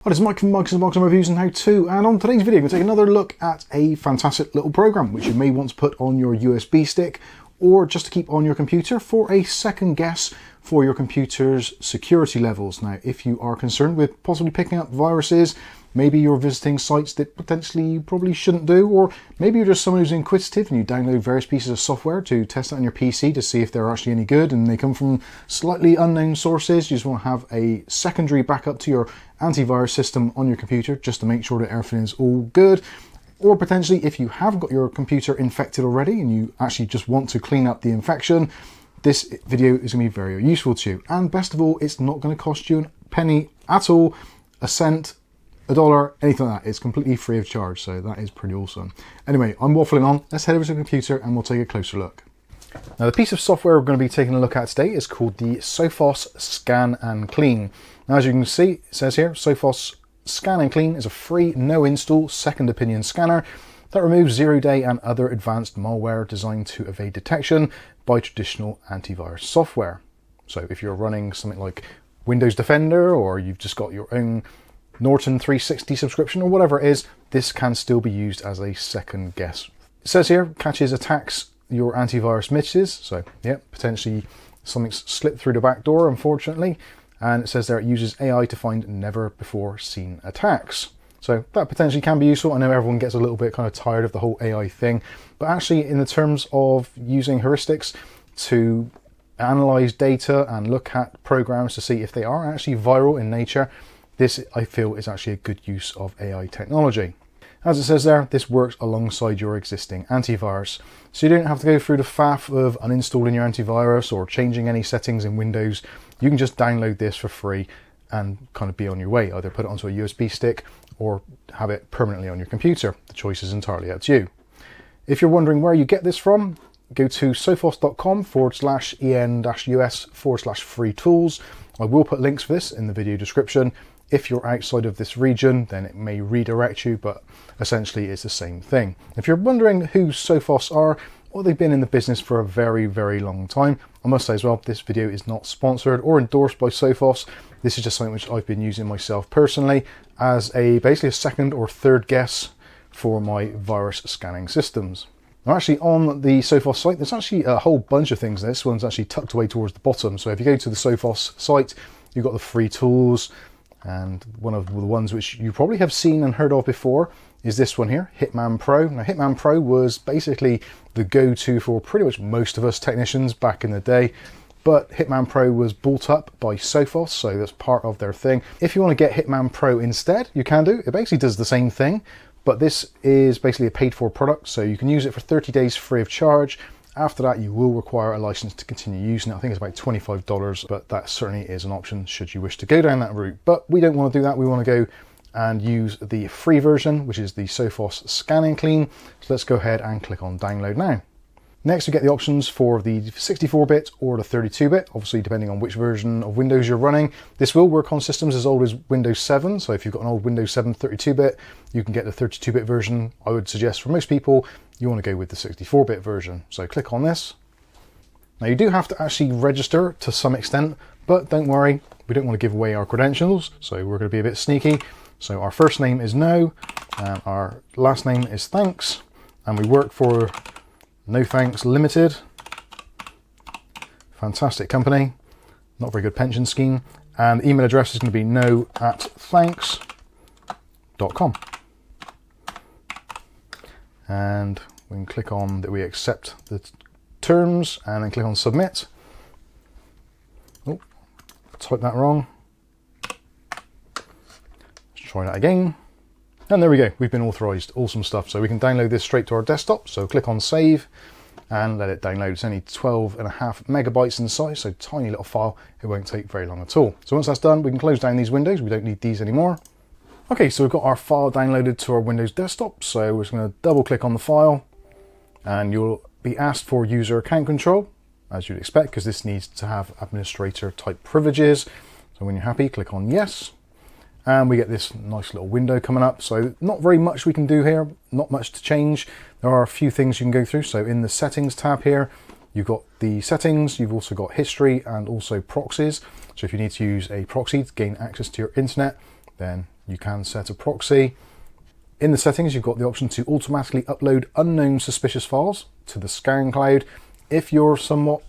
Hi, this is Mike from Mike's Unboxing Reviews and How To, and on today's video we're going to take another look at a fantastic little program which you may want to put on your USB stick or just to keep on your computer for a second guess for your computer's security levels. Now, if you are concerned with possibly picking up viruses, maybe you're visiting sites that potentially you probably shouldn't do, or maybe you're just someone who's inquisitive and you download various pieces of software to test it on your PC to see if they're actually any good and they come from slightly unknown sources. You just want to have a secondary backup to your antivirus system on your computer just to make sure that everything is all good. Or potentially if you have got your computer infected already and you actually just want to clean up the infection, this video is going to be very useful to you. And best of all, it's not going to cost you a penny at all, a cent, a dollar, anything like that. It's completely free of charge, so that is pretty awesome. Anyway, I'm waffling on. Let's head over to the computer and we'll take a closer look. Now, the piece of software we're going to be taking a look at today is called the Sophos Scan and Clean. Now, as you can see, it says here, Sophos Scan and Clean is a free, no-install, second opinion scanner that removes zero-day and other advanced malware designed to evade detection by traditional antivirus software. So if you're running something like Windows Defender, or you've just got your own Norton 360 subscription or whatever it is, this can still be used as a second guess. It says here, catches attacks your antivirus misses. So yeah, potentially something's slipped through the back door, unfortunately. And it says there it uses AI to find never before seen attacks. So that potentially can be useful. I know everyone gets a little bit kind of tired of the whole AI thing, but actually in the terms of using heuristics to analyze data and look at programs to see if they are actually viral in nature, this I feel is actually a good use of AI technology. As it says there, this works alongside your existing antivirus. So you don't have to go through the faff of uninstalling your antivirus or changing any settings in Windows. You can just download this for free and kind of be on your way. Either put it onto a USB stick or have it permanently on your computer. The choice is entirely up to you. If you're wondering where you get this from, go to sophos.com/en-us/free tools. I will put links for this in the video description. If you're outside of this region, then it may redirect you, but essentially it's the same thing. If you're wondering who Sophos are, well, they've been in the business for a very, very long time. I must say as well, this video is not sponsored or endorsed by Sophos. This is just something which I've been using myself personally as basically a second or third guess for my virus scanning systems. Now, actually on the Sophos site, there's actually a whole bunch of things. This one's actually tucked away towards the bottom. So if you go to the Sophos site, you've got the free tools. And one of the ones which you probably have seen and heard of before is this one here, Hitman Pro. Now, Hitman Pro was basically the go-to for pretty much most of us technicians back in the day, but Hitman Pro was bought up by Sophos, so that's part of their thing. If you want to get Hitman Pro instead, you can do. It basically does the same thing, but this is basically a paid-for product, so you can use it for 30 days free of charge. After that, you will require a license to continue using it. I think it's about $25, but that certainly is an option should you wish to go down that route. But we don't want to do that. We want to go and use the free version, which is the Sophos Scan and Clean. So let's go ahead and click on download now. Next, we get the options for the 64-bit or the 32-bit, obviously depending on which version of Windows you're running. This will work on systems as old as Windows 7, so if you've got an old Windows 7 32-bit, you can get the 32-bit version. I would suggest for most people, you want to go with the 64-bit version. So click on this. Now, you do have to actually register to some extent, but don't worry, we don't want to give away our credentials, so we're going to be a bit sneaky. So our first name is No, and our last name is Thanks, and we work for No Thanks Limited. Fantastic company, not very good pension scheme. And the email address is going to be no@thanks.com. And we can click on that we accept the terms and then click on submit. Oh, type that wrong. Let's try that again. And there we go, we've been authorized. Awesome stuff. So we can download this straight to our desktop. So click on save and let it download. It's only 12.5 megabytes in size, so tiny little file. It won't take very long at all. So once that's done, we can close down these windows. We don't need these anymore. Okay, so we've got our file downloaded to our Windows desktop. So we're just going to double click on the file and you'll be asked for user account control, as you'd expect, because this needs to have administrator type privileges. So when you're happy, click on yes. And we get this nice little window coming up. So not very much we can do here, not much to change. There are a few things you can go through. So in the settings tab here, you've got the settings, you've also got history and also proxies. So if you need to use a proxy to gain access to your internet, then You can set a proxy. In the settings, you've got the option to automatically upload unknown suspicious files to the scan cloud. If you're somewhat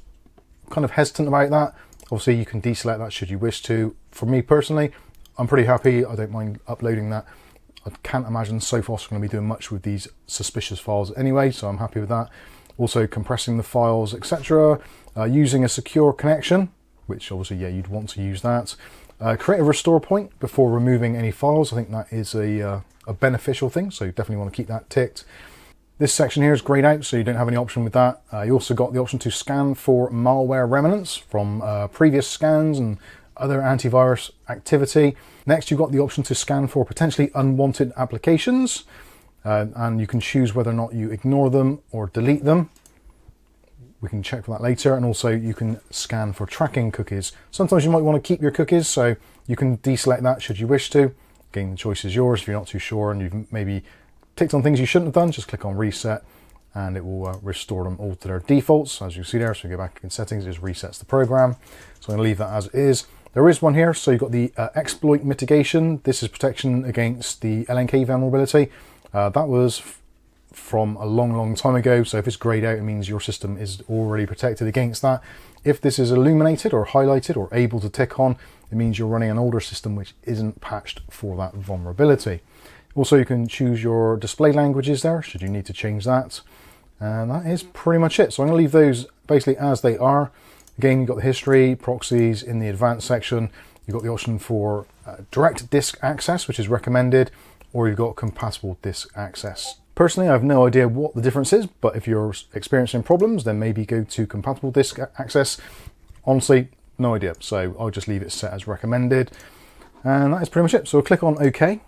kind of hesitant about that, obviously you can deselect that should you wish to. For me personally, I'm pretty happy. I don't mind uploading that. I can't imagine Sophos are going to be doing much with these suspicious files anyway, so I'm happy with that. Also compressing the files, etc. Using a secure connection, which obviously, yeah, you'd want to use that. Create a restore point before removing any files. I think that is a beneficial thing, so you definitely want to keep that ticked. This section here is grayed out, so you don't have any option with that. You also got the option to scan for malware remnants from previous scans and other antivirus activity. Next, you've got the option to scan for potentially unwanted applications, and you can choose whether or not you ignore them or delete them. We can check for that later. And also you can scan for tracking cookies. Sometimes you might want to keep your cookies, so you can deselect that should you wish to. Again, the choice is yours. If you're not too sure and you've maybe ticked on things you shouldn't have done, just click on reset and it will restore them all to their defaults, as you see there. So you go back in settings, it just resets the program. So I'm going to leave that as it is. There is one here, so you've got the exploit mitigation. This is protection against the LNK vulnerability. That was from a long time ago, so if it's grayed out, it means your system is already protected against that. If this is illuminated or highlighted or able to tick on, it means you're running an older system which isn't patched for that vulnerability. Also, you can choose your display languages there, should you need to change that. And that is pretty much it. So I'm going to leave those basically as they are. Again, you've got the history, proxies in the advanced section. You've got the option for direct disk access, which is recommended, or you've got compatible disk access. Personally, I have no idea what the difference is, but if you're experiencing problems, then maybe go to compatible disk access. Honestly, no idea. So I'll just leave it set as recommended. And that is pretty much it. So we'll click on OK.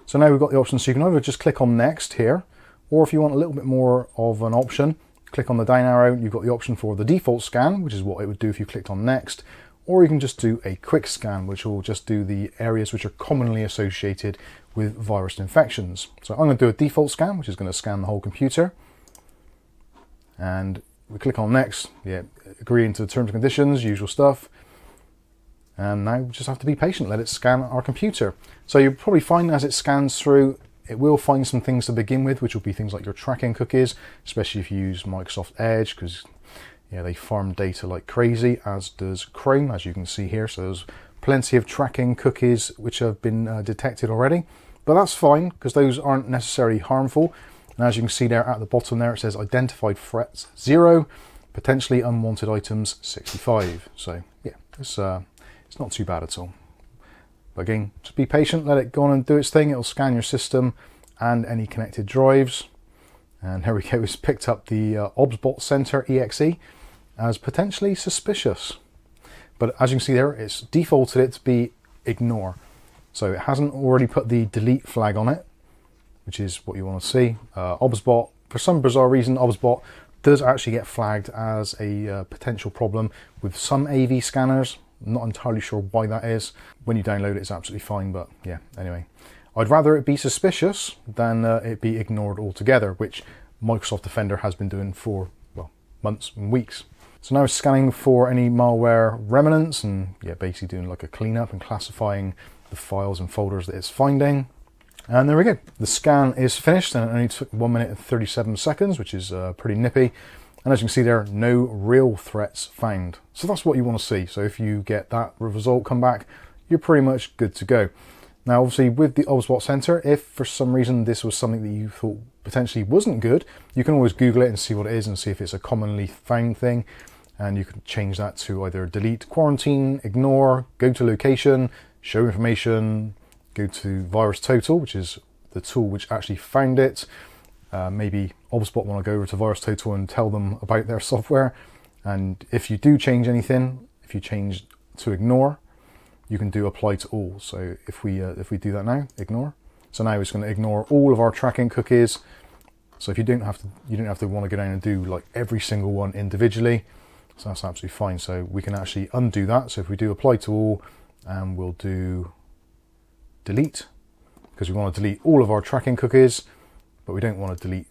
So now we've got the option, so you can either just click on next here, or if you want a little bit more of an option, click on the down arrow. You've got the option for the default scan, which is what it would do if you clicked on next, or you can just do a quick scan, which will just do the areas which are commonly associated with virus infections. So I'm going to do a default scan, which is going to scan the whole computer. And we click on next, yeah, agree into the terms and conditions, usual stuff. And now we just have to be patient, let it scan our computer. So you'll probably find as it scans through, it will find some things to begin with, which will be things like your tracking cookies, especially if you use Microsoft Edge, because yeah, they farm data like crazy, as does Chrome, as you can see here. So there's plenty of tracking cookies which have been detected already, but that's fine because those aren't necessarily harmful. And as you can see there at the bottom there, it says identified threats 0, potentially unwanted items 65. So yeah, it's not too bad at all. But again, just be patient, let it go on and do its thing. It'll scan your system and any connected drives. And here we go, it's picked up the OBSBot Center exe as potentially suspicious. But as you can see there, it's defaulted it to be ignore. So it hasn't already put the delete flag on it, which is what you want to see. OBSBot, for some bizarre reason, OBSBot does actually get flagged as a potential problem with some AV scanners. I'm not entirely sure why that is. When you download it, it's absolutely fine, but yeah, anyway. I'd rather it be suspicious than it be ignored altogether, which Microsoft Defender has been doing for, well, months and weeks. So now it's scanning for any malware remnants and yeah, basically doing like a cleanup and classifying the files and folders that it's finding. And there we go. The scan is finished and it only took 1 minute and 37 seconds, which is pretty nippy. And as you can see there, no real threats found. So that's what you want to see. So if you get that result come back, you're pretty much good to go. Now, obviously, with the OBSBot Center, if for some reason this was something that you thought potentially wasn't good, you can always Google it and see what it is and see if it's a commonly found thing. And you can change that to either delete, quarantine, ignore, go to location, show information, go to Virus Total, which is the tool which actually found it. Maybe OBSBot want to go over to Virus Total and tell them about their software. And if you do change anything, if you change to ignore, you can do apply to all. So if we do that now, ignore. So now it's going to ignore all of our tracking cookies. So if you don't have to want to go down and do like every single one individually. So that's absolutely fine. So we can actually undo that. So if we do apply to all, and we'll do delete, because we want to delete all of our tracking cookies, but we don't want to delete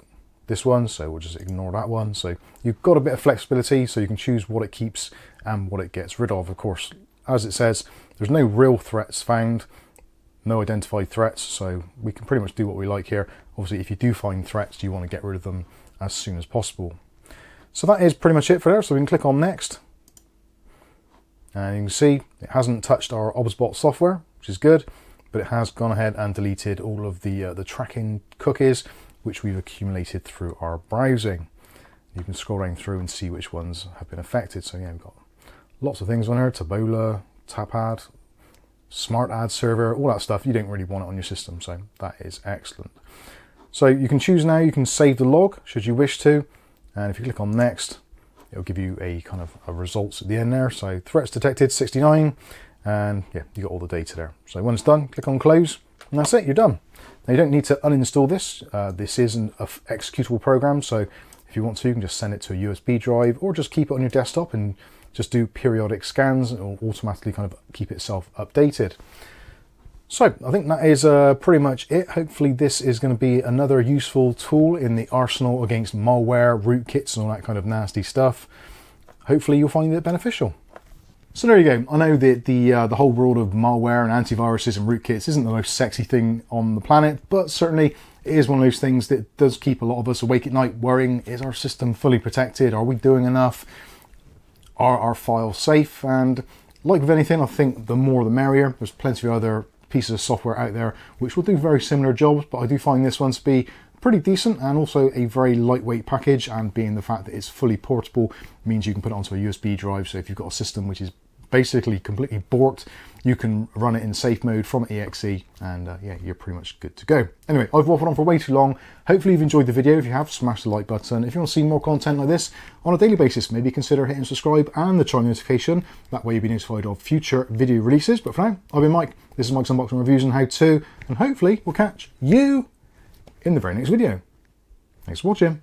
this one, so we'll just ignore that one. So you've got a bit of flexibility, so you can choose what it keeps and what it gets rid of. Of course, as it says, there's no real threats found. no identified threats, so we can pretty much do what we like here. Obviously, if you do find threats, you want to get rid of them as soon as possible. So that is pretty much it for there. So we can click on next. And you can see it hasn't touched our OBSBot software, which is good, but it has gone ahead and deleted all of the tracking cookies, which we've accumulated through our browsing. You can scroll down through and see which ones have been affected. So yeah, we've got lots of things on here, Taboola, Tapad, Smart Ad Server, all that stuff. You don't really want it on your system, so that is excellent. So you can choose now, you can save the log should you wish to, and if you click on next, it'll give you a kind of a results at the end there. So threats detected 69, and yeah, you got all the data there. So when it's done, click on close, and that's it, you're done. Now you don't need to uninstall this. This is an executable program, so if you want to, you can just send it to a USB drive or just keep it on your desktop and just do periodic scans, and it will automatically kind of keep itself updated. So I think that is pretty much it. Hopefully this is going to be another useful tool in the arsenal against malware, rootkits and all that kind of nasty stuff. Hopefully you'll find it beneficial. So there you go. I know that the whole world of malware and antiviruses and rootkits isn't the most sexy thing on the planet, but certainly it is one of those things that does keep a lot of us awake at night worrying, is our system fully protected? Are we doing enough? Are our files safe? And like with anything, I think the more the merrier. There's plenty of other pieces of software out there which will do very similar jobs, but I do find this one to be pretty decent and also a very lightweight package, and being the fact that it's fully portable means you can put it onto a USB drive. So if you've got a system which is basically completely borked, you can run it in safe mode from exe, and yeah, you're pretty much good to go. Anyway, I've waffled on for way too long. Hopefully you've enjoyed the video. If you have, smash the like button. If you want to see more content like this on a daily basis, maybe consider hitting subscribe and the chime notification. That way you'll be notified of future video releases. But for now, I've been Mike. This is Mike's Unboxing Reviews and How To, and hopefully we'll catch you in the very next video. Thanks for watching.